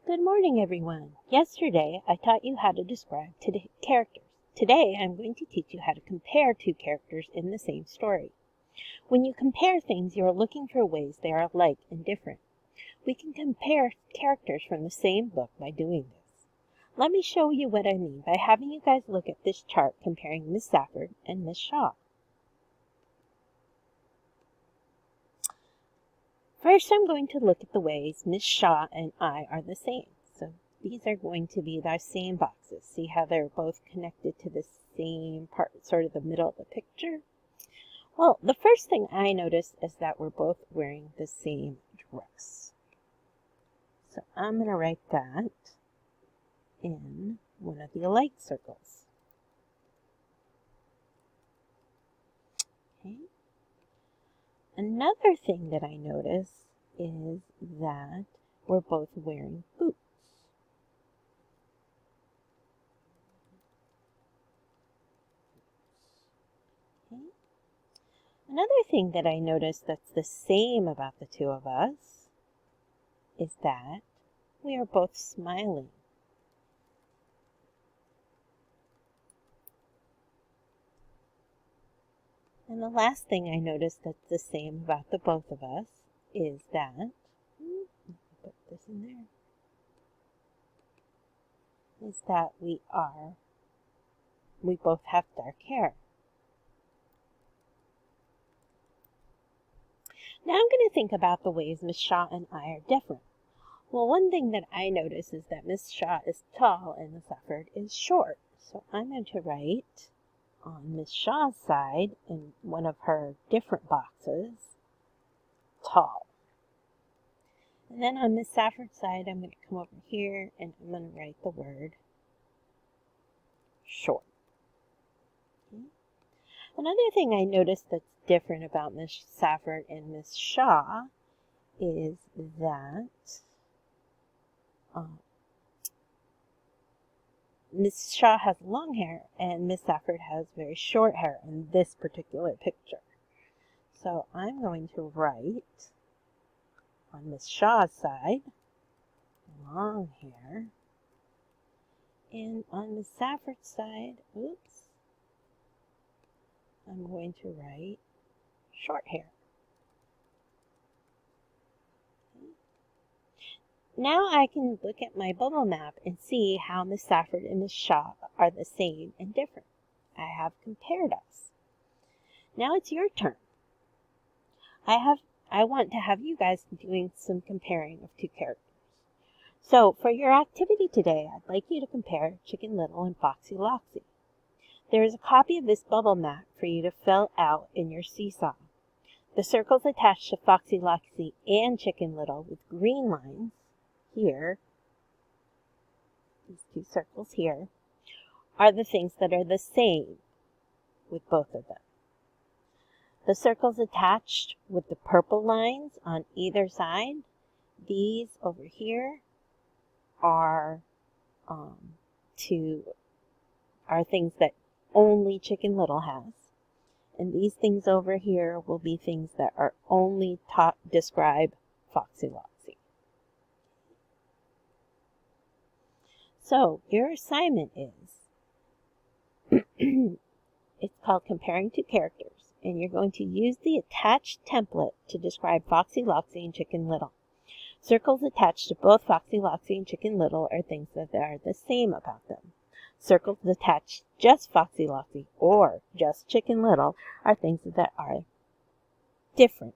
Good morning, everyone. Yesterday, I taught you how to describe characters. Today, I'm going to teach you how to compare two characters in the same story. When you compare things, you're looking for ways they are alike and different. We can compare characters from the same book by doing this. Let me show you what I mean by having you guys look at this chart comparing Miss Safford and Miss Shaw. First, I'm going to look at the ways Miss Shaw and I are the same. So these are going to be the same boxes. See how they're both connected to the same part, sort of the middle of the picture? Well, the first thing I noticed is that we're both wearing the same dress. So I'm going to write that in one of the alike circles. Okay. Another thing that I notice is that we're both wearing boots. Okay. Another thing that I noticed that's the same about the two of us is that we are both smiling. And the last thing I noticed that's the same about the both of us is that, put this in there, is that we both have dark hair. Now I'm going to think about the ways Miss Shaw and I are different. Well, one thing that I notice is that Miss Shaw is tall and Miss Safford is short. So I'm going to write on Miss Shaw's side in one of her different boxes, tall. And then on Miss Safford's side, I'm going to come over here and I'm going to write the word short. Okay. Another thing I noticed that's different about Miss Safford and Miss Shaw is that Miss Shaw has long hair and Miss Safford has very short hair in this particular picture. So I'm going to write on Miss Shaw's side, long hair, and on Miss Safford's side, I'm going to write short hair. Now I can look at my bubble map and see how Miss Safford and Miss Shaw are the same and different. I have compared us. Now it's your turn. I want to have you guys doing some comparing of two characters. So for your activity today, I'd like you to compare Chicken Little and Foxy Loxy. There is a copy of this bubble map for you to fill out in your seesaw. The circles attached to Foxy Loxy and Chicken Little with green lines here, these two circles here, are the things that are the same with both of them. The circles attached with the purple lines on either side, these over here are things that only Chicken Little has. And these things over here will be things that are only describe Foxy Loxy. So your assignment is, it's called Comparing Two Characters, and you're going to use the attached template to describe Foxy Loxy and Chicken Little. Circles attached to both Foxy Loxy and Chicken Little are things that are the same about them. Circles attached just Foxy Loxy or just Chicken Little are things that are different.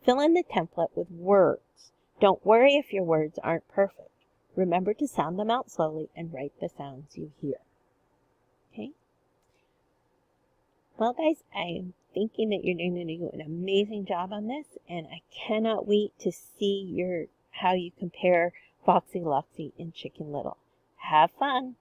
Fill in the template with words. Don't worry if your words aren't perfect. Remember to sound them out slowly and write the sounds you hear. Okay? Well, guys, I'm thinking that you're going to do an amazing job on this, and I cannot wait to see how you compare Foxy Loxy and Chicken Little. Have fun!